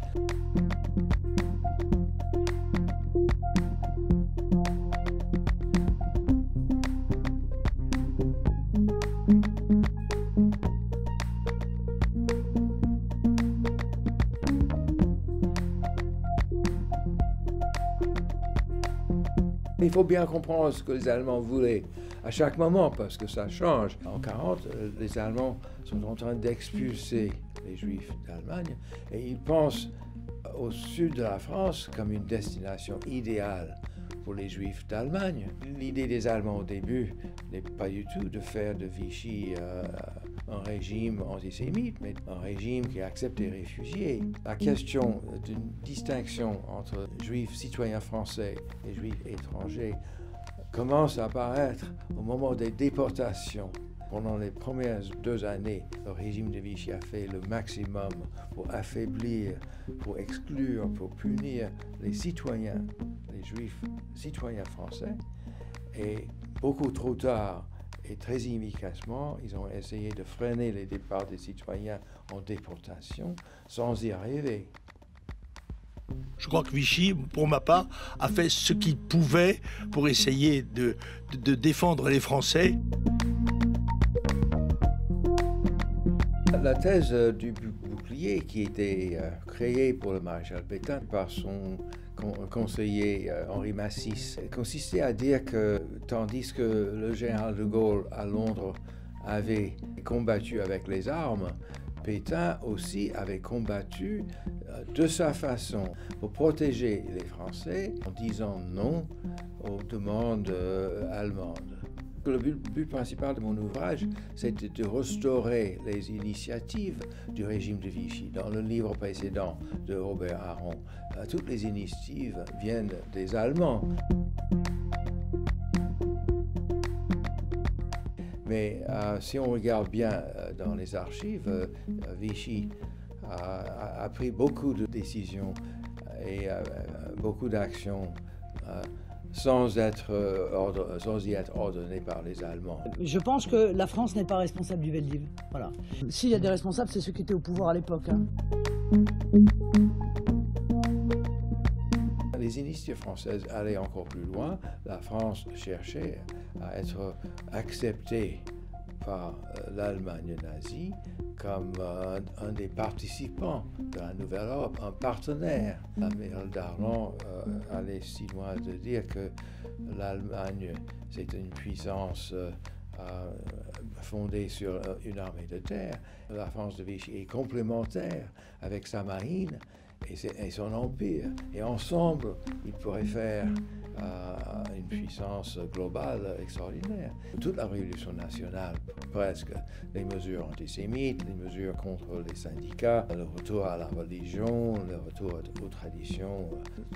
Il faut bien comprendre ce que les Allemands voulaient à chaque moment, parce que ça change. En 1940, les Allemands sont en train d'expulser les Juifs d'Allemagne et ils pensent au sud de la France comme une destination idéale pour les Juifs d'Allemagne. L'idée des Allemands au début n'est pas du tout de faire de Vichy un régime antisémite, mais un régime qui accepte les réfugiés. La question d'une distinction entre Juifs citoyens français et Juifs étrangers commence à apparaître au moment des déportations. Pendant les premières 2 années, le régime de Vichy a fait le maximum pour affaiblir, pour exclure, pour punir les citoyens, les Juifs citoyens français. Et beaucoup trop tard et très inefficacement, ils ont essayé de freiner les départs des citoyens en déportation sans y arriver. Je crois que Vichy, pour ma part, a fait ce qu'il pouvait pour essayer de défendre les Français. La thèse du bouclier qui était créée pour le maréchal Pétain par son conseiller Henri Massis consistait à dire que tandis que le général de Gaulle à Londres avait combattu avec les armes, Pétain aussi avait combattu de sa façon pour protéger les Français en disant non aux demandes allemandes. Le but principal de mon ouvrage, c'était de restaurer les initiatives du régime de Vichy. Dans le livre précédent de Robert Aron, toutes les initiatives viennent des Allemands. Mais si on regarde bien dans les archives, Vichy a pris beaucoup de décisions et beaucoup d'actions sans y être ordonné par les Allemands. Je pense que la France n'est pas responsable du Veldiv. Voilà. S'il y a des responsables, c'est ceux qui étaient au pouvoir à l'époque. Hein. Les initiatives françaises allaient encore plus loin. La France cherchait à être acceptée par l'Allemagne nazie comme un des participants de la Nouvelle Europe, un partenaire. L'amiral Darlan allait si loin de dire que l'Allemagne, c'est une puissance fondée sur une armée de terre. La France de Vichy est complémentaire avec sa marine et son empire. Et ensemble, ils pourraient faire une puissance globale extraordinaire. Toute la révolution nationale, presque, les mesures antisémites, les mesures contre les syndicats, le retour à la religion, le retour aux traditions,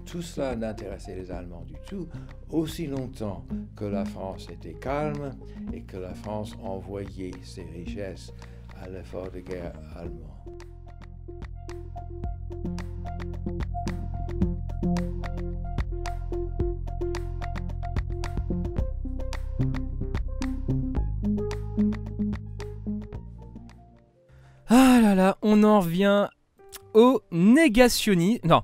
tout cela n'intéressait les Allemands du tout, aussi longtemps que la France était calme et que la France envoyait ses richesses à l'effort de guerre allemand. Ah là là, on en revient au négationnisme. Non,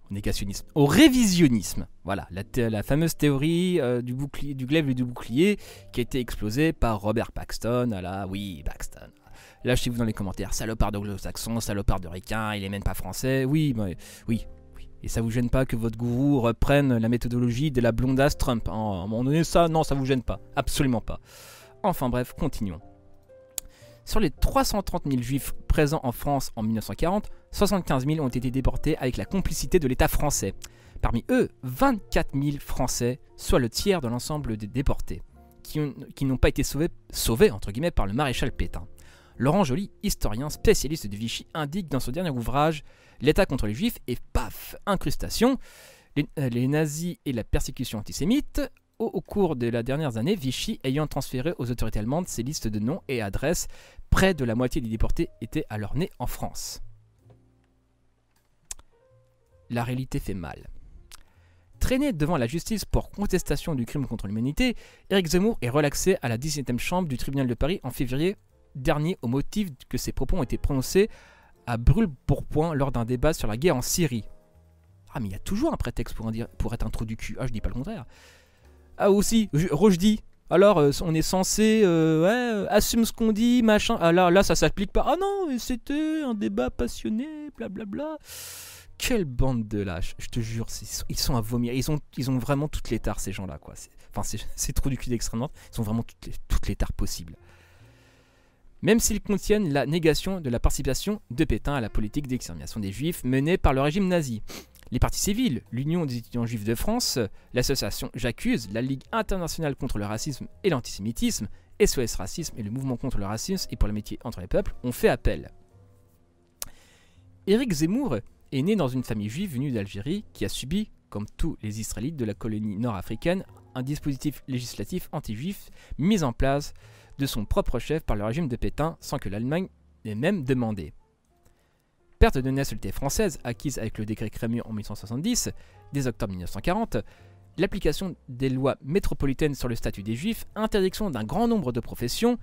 au négationnisme, au révisionnisme. Voilà, la fameuse théorie du glaive et du bouclier qui a été explosée par Robert Paxton. Oui, Paxton. Lâchez-vous dans les commentaires, salopard d'anglo-saxon, salopard de ricain, il est même pas français. Oui. Et ça vous gêne pas que votre gourou reprenne la méthodologie de la blondasse Trump. À un moment donné, ça vous gêne pas. Absolument pas. Enfin bref, continuons. Sur les 330 000 juifs présents en France en 1940, 75 000 ont été déportés avec la complicité de l'État français. Parmi eux, 24 000 Français, soit le tiers de l'ensemble des déportés, qui n'ont pas été sauvés entre guillemets, par le maréchal Pétain. Laurent Joly, historien spécialiste de Vichy, indique dans son dernier ouvrage « L'État contre les Juifs » et paf, incrustation, les nazis et la persécution antisémite. Au cours de la dernière année, Vichy ayant transféré aux autorités allemandes ses listes de noms et adresses, près de la moitié des déportés étaient alors nés en France. La réalité fait mal. Traîné devant la justice pour contestation du crime contre l'humanité, Éric Zemmour est relaxé à la 17e chambre du tribunal de Paris en février dernier au motif que ses propos ont été prononcés à brûle-pourpoint lors d'un débat sur la guerre en Syrie. Ah mais il y a toujours un prétexte pour être un trou du cul, je dis pas le contraire. Ah aussi, Rochdi, alors on est censé assume ce qu'on dit, machin, ah là ça s'applique pas, ah non, c'était un débat passionné, blablabla. Quelle bande de lâches, je te jure, ils sont à vomir. Ils ont vraiment toutes les tares, ces gens-là, quoi. C'est trop du cul d'extrême droite. Ils ont vraiment toutes les tares possibles. Même s'ils contiennent la négation de la participation de Pétain à la politique d'extermination des Juifs menée par le régime nazi. Les partis civils, l'Union des étudiants juifs de France, l'association J'accuse, la Ligue internationale contre le racisme et l'antisémitisme, SOS Racisme et le mouvement contre le racisme et pour l'amitié entre les peuples ont fait appel. Éric Zemmour est né dans une famille juive venue d'Algérie qui a subi, comme tous les Israélites de la colonie nord-africaine, un dispositif législatif anti-juif mis en place de son propre chef par le régime de Pétain sans que l'Allemagne n'ait même demandé. Perte de nationalité française acquise avec le décret Crémieux en 1870, dès octobre 1940, l'application des lois métropolitaines sur le statut des Juifs, interdiction d'un grand nombre de professions,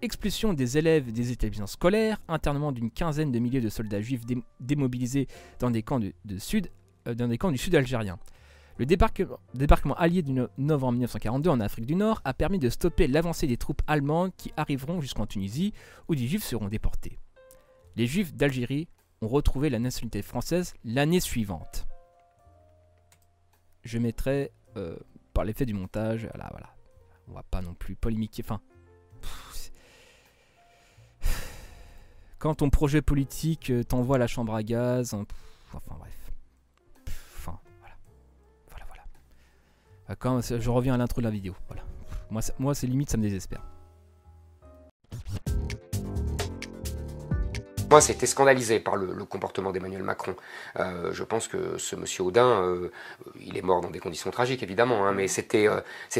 expulsion des élèves des établissements scolaires, internement d'une quinzaine de milliers de soldats juifs démobilisés dans des camps du sud algérien. Le débarquement allié du novembre 1942 en Afrique du Nord a permis de stopper l'avancée des troupes allemandes qui arriveront jusqu'en Tunisie, où des Juifs seront déportés. Les Juifs d'Algérie ont retrouvé la nationalité française l'année suivante. Je mettrai, par l'effet du montage, voilà. On va pas non plus polémiquer, quand ton projet politique t'envoie à la chambre à gaz, bref. Quand je reviens à l'intro de la vidéo, voilà. Moi c'est limite, ça me désespère. Moi, c'était scandalisé par le comportement d'Emmanuel Macron. Je pense que ce monsieur Audin, il est mort dans des conditions tragiques, évidemment, hein, mais c'était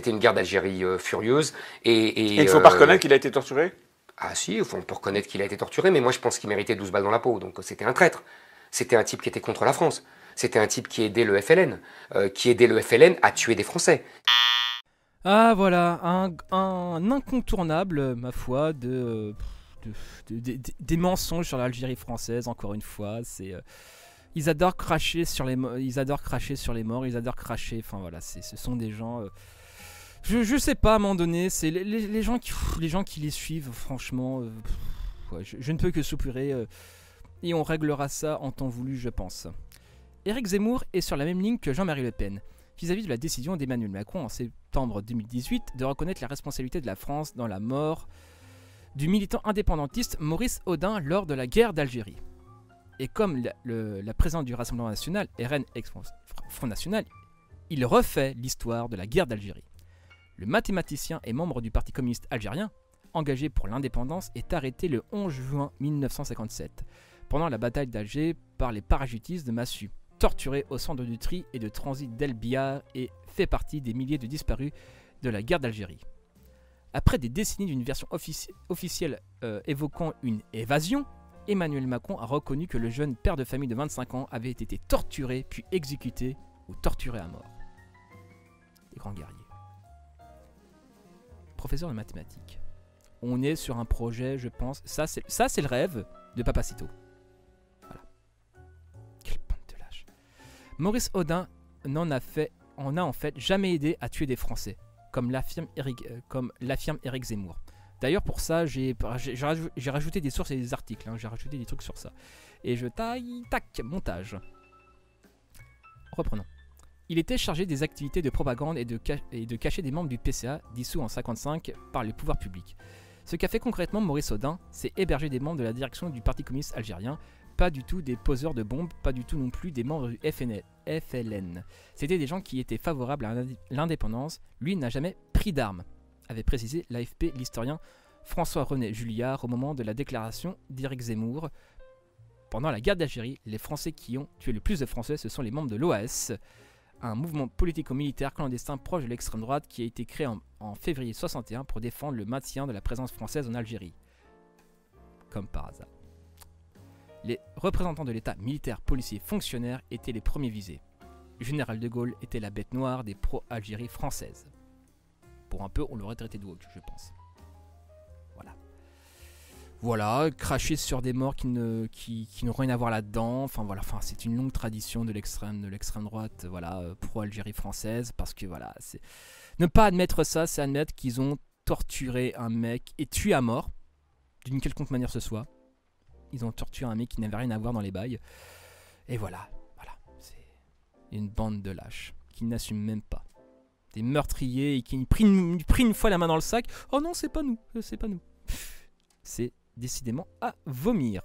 une guerre d'Algérie furieuse. Et il ne faut pas reconnaître qu'il a été torturé ? Ah si, on peut reconnaître qu'il a été torturé, mais moi je pense qu'il méritait 12 balles dans la peau, donc c'était un traître. C'était un type qui était contre la France. C'était un type qui aidait le FLN, à tuer des Français. Ah voilà, un incontournable, ma foi, des mensonges sur l'Algérie française, encore une fois. Ils adorent cracher sur les morts, ils adorent cracher, ce sont des gens... Je sais pas, à un moment donné, c'est les gens qui les suivent, franchement, je ne peux que soupirer, et on réglera ça en temps voulu, je pense. Éric Zemmour est sur la même ligne que Jean-Marie Le Pen, vis-à-vis de la décision d'Emmanuel Macron en septembre 2018 de reconnaître la responsabilité de la France dans la mort du militant indépendantiste Maurice Audin lors de la guerre d'Algérie. Et comme la présidente du Rassemblement National, RN ex-Front National, il refait l'histoire de la guerre d'Algérie. Le mathématicien et membre du Parti communiste algérien, engagé pour l'indépendance, est arrêté le 11 juin 1957, pendant la bataille d'Alger par les parachutistes de Massu, torturé au centre de tri et de transit d'El Biar et fait partie des milliers de disparus de la guerre d'Algérie. Après des décennies d'une version officielle évoquant une évasion, Emmanuel Macron a reconnu que le jeune père de famille de 25 ans avait été torturé puis exécuté ou torturé à mort. Des grands guerriers. Professeur de mathématiques. On est sur un projet, je pense, ça c'est le rêve de Papacito. Voilà. Quelle bande de lâche. Maurice Audin en a en fait jamais aidé à tuer des Français, comme l'affirme Éric Zemmour. D'ailleurs pour ça j'ai rajouté des sources et des articles, j'ai rajouté des trucs sur ça. Et montage. Reprenons. Il était chargé des activités de propagande et de cacher des membres du PCA dissous en 1955 par les pouvoirs publics. Ce qu'a fait concrètement Maurice Audin, c'est héberger des membres de la direction du Parti communiste algérien, pas du tout des poseurs de bombes, pas du tout non plus des membres du FLN. C'était des gens qui étaient favorables à l'indépendance, lui n'a jamais pris d'armes, avait précisé l'AFP l'historien François-René Julliard au moment de la déclaration d'Éric Zemmour. Pendant la guerre d'Algérie, les Français qui ont tué le plus de Français, ce sont les membres de l'OAS, un mouvement politico-militaire clandestin proche de l'extrême droite qui a été créé en février 1961 pour défendre le maintien de la présence française en Algérie. Comme par hasard. Les représentants de l'État militaire, policiers, fonctionnaires étaient les premiers visés. Le général de Gaulle était la bête noire des pro-Algérie françaises. Pour un peu, on l'aurait traité de woke, je pense. Voilà, cracher sur des morts qui n'ont rien à voir là-dedans. C'est une longue tradition de l'extrême droite, pro-Algérie française, parce que ne pas admettre ça, c'est admettre qu'ils ont torturé un mec et tué à mort, d'une quelconque manière ce soit. Ils ont torturé un mec qui n'avait rien à voir dans les bails. Et voilà. C'est une bande de lâches qui n'assument même pas. Des meurtriers et qui prennent une fois la main dans le sac. Oh non, c'est pas nous. C'est décidément à vomir.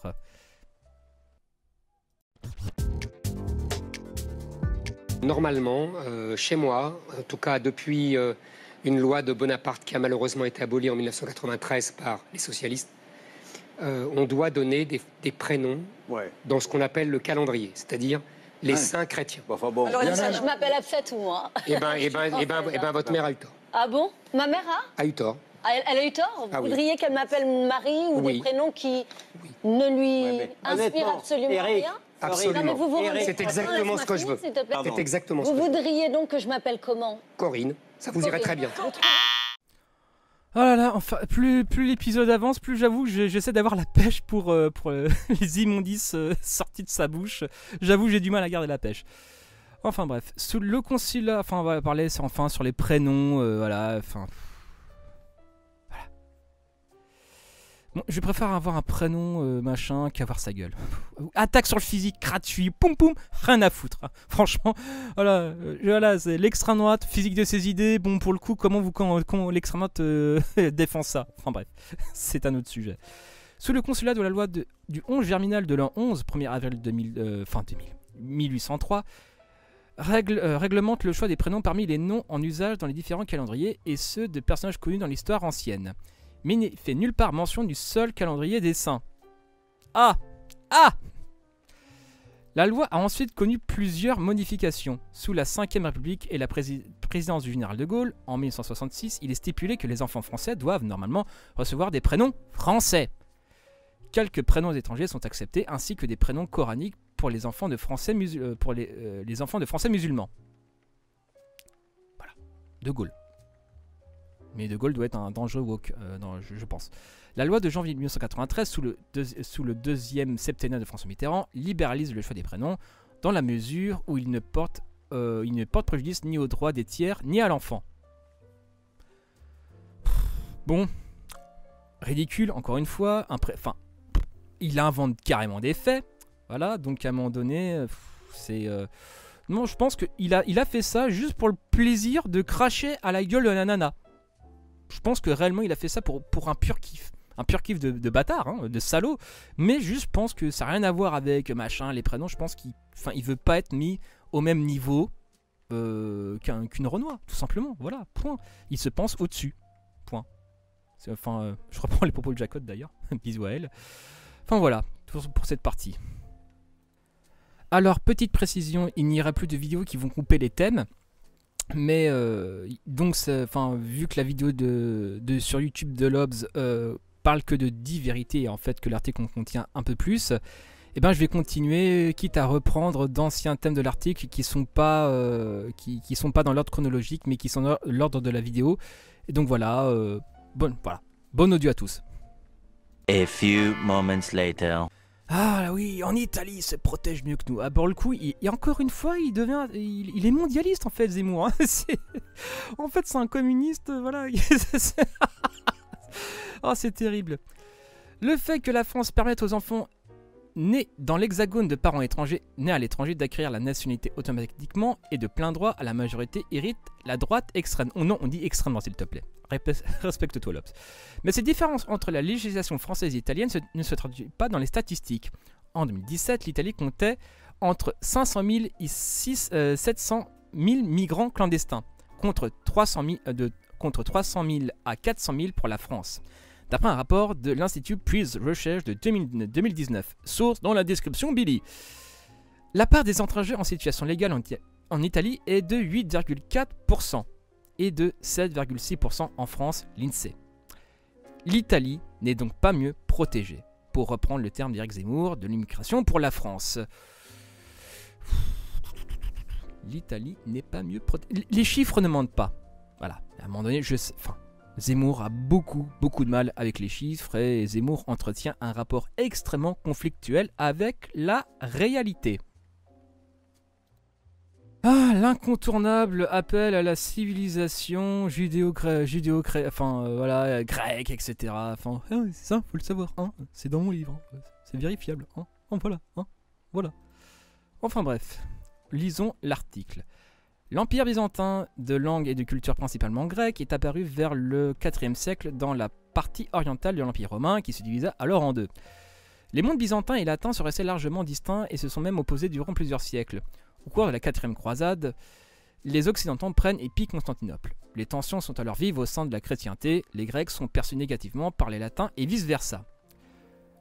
Normalement, chez moi, en tout cas depuis une loi de Bonaparte qui a malheureusement été abolie en 1993 par les socialistes, on doit donner des prénoms dans ce qu'on appelle le calendrier, c'est-à-dire les saints chrétiens. Alors, je m'appelle Absette, moi. Eh ben, votre mère a eu tort. Ah bon? Ma mère a eu tort. Elle a eu tort? Vous voudriez qu'elle m'appelle Marie ou des prénoms qui ne lui inspirent absolument rien? Absolument. C'est exactement ce que je veux. C'est exactement ce que je veux. Vous voudriez donc que je m'appelle comment? Corinne. Ça vous irait très bien. Oh là là, enfin, plus l'épisode avance, plus j'avoue, j'essaie d'avoir la pêche pour les immondices sortis de sa bouche. J'avoue, j'ai du mal à garder la pêche. Enfin bref, sous le concile, enfin on va parler enfin sur les prénoms, voilà, enfin... Voilà. Bon, je préfère avoir un prénom machin qu'avoir sa gueule. Attaque sur le physique, gratuit, poum poum, rien à foutre. Hein. Franchement, voilà, c'est l'extrême droite, physique de ses idées. Bon, pour le coup, comment l'extrême droite défend ça? Enfin bref, c'est un autre sujet. Sous le consulat de la loi du 11 germinal de l'an 11, 1er avril 1803, réglemente le choix des prénoms parmi les noms en usage dans les différents calendriers et ceux de personnages connus dans l'histoire ancienne. Mais il n'est fait nulle part mention du seul calendrier des saints. Ah! La loi a ensuite connu plusieurs modifications. Sous la 5e République et la présidence du général de Gaulle, en 1966, il est stipulé que les enfants français doivent normalement recevoir des prénoms français. Quelques prénoms étrangers sont acceptés, ainsi que des prénoms coraniques pour les enfants de Français, les enfants de Français musulmans. Voilà, de Gaulle. Mais De Gaulle doit être un dangereux woke, je pense. La loi de janvier 1993, sous le deuxième septennat de François Mitterrand, libéralise le choix des prénoms, dans la mesure où il ne porte préjudice ni aux droits des tiers, ni à l'enfant. Bon, ridicule, encore une fois. Il invente carrément des faits. Voilà, donc à un moment donné, c'est... Non, je pense qu'il a fait ça juste pour le plaisir de cracher à la gueule de la nana. Je pense que réellement il a fait ça pour un pur kiff. Un pur kiff de bâtard, hein, de salaud. Mais juste, je pense que ça n'a rien à voir avec machin, les prénoms. Je pense qu'il veut pas être mis au même niveau qu'une Renoir, tout simplement. Voilà, point. Il se pense au-dessus. Point. Je reprends les propos de Jacotte d'ailleurs. Bisous à elle. Enfin voilà, pour cette partie. Alors, petite précision, il n'y aura plus de vidéos qui vont couper les thèmes. Mais donc, vu que la vidéo sur YouTube de Lobs parle que de 10 vérités et en fait que l'article en contient un peu plus, eh ben, je vais continuer, quitte à reprendre d'anciens thèmes de l'article qui sont pas dans l'ordre chronologique, mais qui sont dans l'ordre de la vidéo. Et donc voilà, bon audio à tous. A few moments later. Ah oui, en Italie, il se protège mieux que nous. Ah, pour le coup, et encore une fois, il est mondialiste en fait, Zemmour. Hein. En fait, c'est un communiste, voilà. Oh, c'est terrible. Le fait que la France permette aux enfants nés dans l'hexagone de parents étrangers, nés à l'étranger, d'acquérir la nationalité automatiquement et de plein droit à la majorité hérite la droite extrême. Oh non, on dit extrêmement, s'il te plaît. Respecte-toi, Lopes. Mais cette différence entre la législation française et italienne ne se traduit pas dans les statistiques. En 2017, l'Italie comptait entre 500 000 et 700 000 migrants clandestins, contre 300 000 à 400 000 pour la France. D'après un rapport de l'Institut Pew Research de 2019, source dans la description Billy. La part des étrangers en situation légale en Italie est de 8,4% et de 7,6% en France, l'INSEE. L'Italie n'est donc pas mieux protégée, pour reprendre le terme d'Éric Zemmour, de l'immigration pour la France. L'Italie n'est pas mieux protégée. Les chiffres ne mentent pas. Voilà, à un moment donné, Zemmour a beaucoup de mal avec les chiffres et Zemmour entretient un rapport extrêmement conflictuel avec la réalité. Ah, l'incontournable appel à la civilisation grecque, etc. Enfin, c'est ça, faut le savoir, hein, c'est dans mon livre. C'est vérifiable. Hein. Oh, voilà. Hein. Voilà. Enfin bref, lisons l'article. L'Empire byzantin, de langue et de culture principalement grecque, est apparu vers le IVe siècle dans la partie orientale de l'Empire romain qui se divisa alors en deux. Les mondes byzantins et latins se restaient largement distincts et se sont même opposés durant plusieurs siècles. Au cours de la 4e croisade, les Occidentaux prennent et pillent Constantinople. Les tensions sont alors vives au sein de la chrétienté, les Grecs sont perçus négativement par les Latins et vice-versa.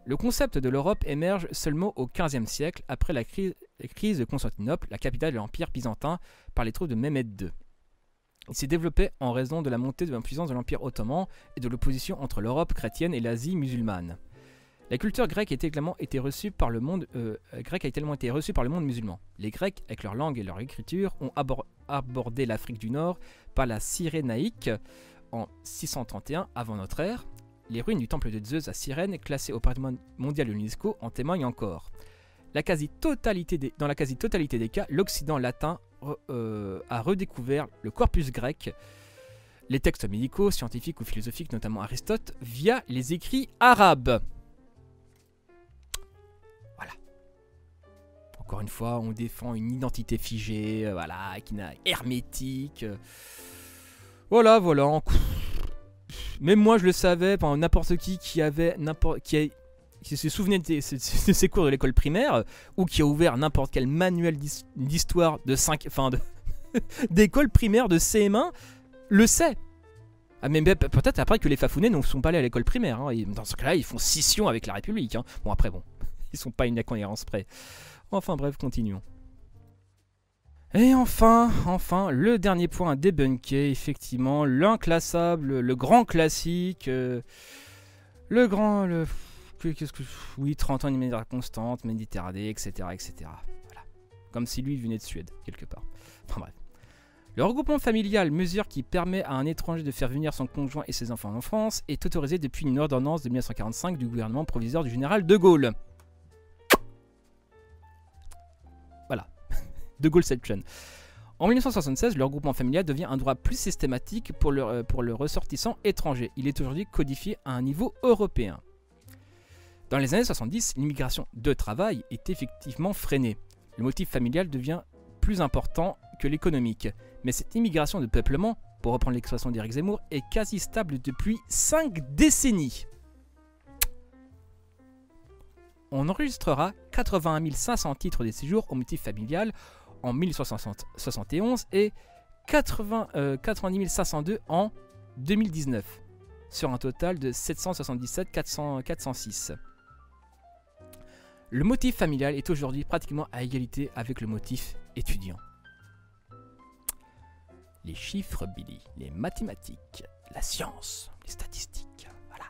Le concept de l'Europe émerge seulement au XVe siècle, après la crise de Constantinople, la capitale de l'Empire byzantin, par les troupes de Mehmed II. Il s'est développé en raison de la montée de l'impuissance de l'Empire ottoman et de l'opposition entre l'Europe chrétienne et l'Asie musulmane. La culture grecque a tellement été reçue par le monde musulman. Les Grecs, avec leur langue et leur écriture, ont abordé l'Afrique du Nord par la Cyrénaïque en 631 avant notre ère. Les ruines du temple de Zeus à Cyrène, classées au patrimoine mondial de l'UNESCO, en témoignent encore. Dans la quasi-totalité des cas, l'Occident latin a redécouvert le corpus grec, les textes médicaux, scientifiques ou philosophiques, notamment Aristote, via les écrits arabes. Voilà. Encore une fois, on défend une identité figée, hermétique. Voilà. Même moi je le savais, n'importe qui se souvenait de ses cours de l'école primaire, ou qui a ouvert n'importe quel manuel d'histoire d'école primaire de CM1, le sait. Ah, mais peut-être après que les Fafounais ne sont pas allés à l'école primaire. Hein. Dans ce cas-là, ils font scission avec la République. Hein. Bon, ils sont pas une incohérence près. Enfin bref, continuons. Et enfin, le dernier point à débunker, effectivement, l'inclassable, le grand classique, 30 ans de manière constante, Méditerranée, etc. Voilà. Comme si lui, il venait de Suède, quelque part. Enfin bref. Le regroupement familial, mesure qui permet à un étranger de faire venir son conjoint et ses enfants en France, est autorisé depuis une ordonnance de 1945 du gouvernement provisoire du général de Gaulle. Voilà. De Gaulleception. En 1976, le regroupement familial devient un droit plus systématique pour le ressortissant étranger. Il est aujourd'hui codifié à un niveau européen. Dans les années 70, l'immigration de travail est effectivement freinée. Le motif familial devient plus important que l'économique. Mais cette immigration de peuplement, pour reprendre l'expression d'Éric Zemmour, est quasi stable depuis 5 décennies. On enregistrera 81 500 titres de séjour au motif familial en 1871 et 90 502 en 2019, sur un total de 777 406. Le motif familial est aujourd'hui pratiquement à égalité avec le motif étudiant. Les chiffres, Billy, les mathématiques, la science, les statistiques, voilà.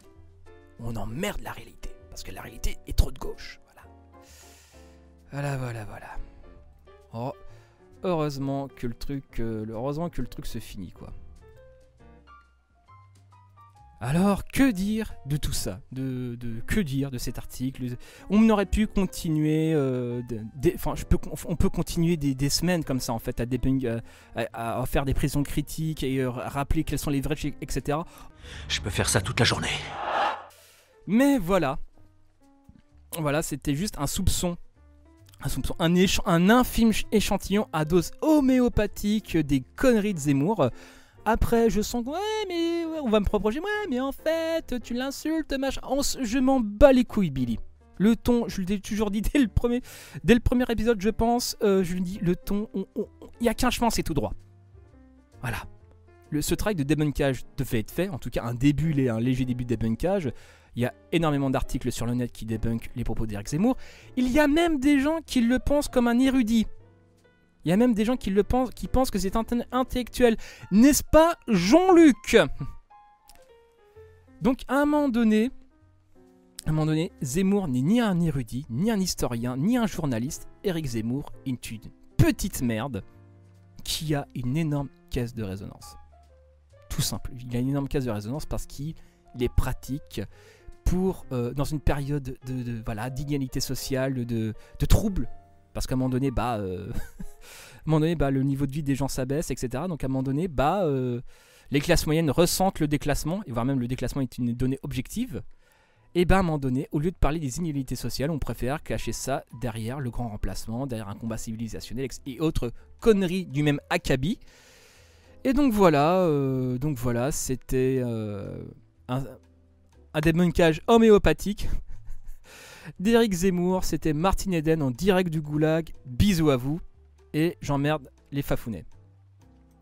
On emmerde la réalité, parce que la réalité est trop de gauche, voilà. Oh, heureusement que le truc se finit, quoi. Alors, que dire de tout ça, que dire de cet article? On aurait pu continuer, on peut continuer des semaines comme ça, en fait, à faire des prisons critiques et rappeler quels sont les vrais chiffres, etc. Je peux faire ça toute la journée. Mais voilà, c'était juste un soupçon, un infime échantillon à dose homéopathique des conneries de Zemmour. Après, je sens que on va me reprocher, mais en fait, tu l'insultes, machin. Je m'en bats les couilles, Billy. Le ton, je l'ai toujours dit dès le premier épisode, je pense, je lui dis, le ton, il n'y a qu'un chemin, c'est tout droit. Voilà. Ce travail de débunkage devait être fait, en tout cas un léger début de débunkage. Il y a énormément d'articles sur le net qui débunkent les propos d'Éric Zemmour. Il y a même des gens qui le pensent comme un érudit. Il y a même des gens qui pensent que c'est intellectuel. N'est-ce pas, Jean-Luc? Donc, à un moment donné, Zemmour n'est ni un érudit, ni un historien, ni un journaliste. Éric Zemmour est une petite merde qui a une énorme caisse de résonance. Tout simple. Il a une énorme caisse de résonance parce qu'il est pratique pour, dans une période d'inégalité sociale, de troubles. Parce qu'à un moment donné, le niveau de vie des gens s'abaisse, etc. Donc à un moment donné, les classes moyennes ressentent le déclassement, et voire même le déclassement est une donnée objective. Et ben à un moment donné, au lieu de parler des inégalités sociales, on préfère cacher ça derrière le grand remplacement, derrière un combat civilisationnel et autres conneries du même acabit. Et donc voilà, c'était un débunkage homéopathique d'Éric Zemmour. C'était Martin Eden en direct du Goulag. Bisous à vous et j'emmerde les Fafounets.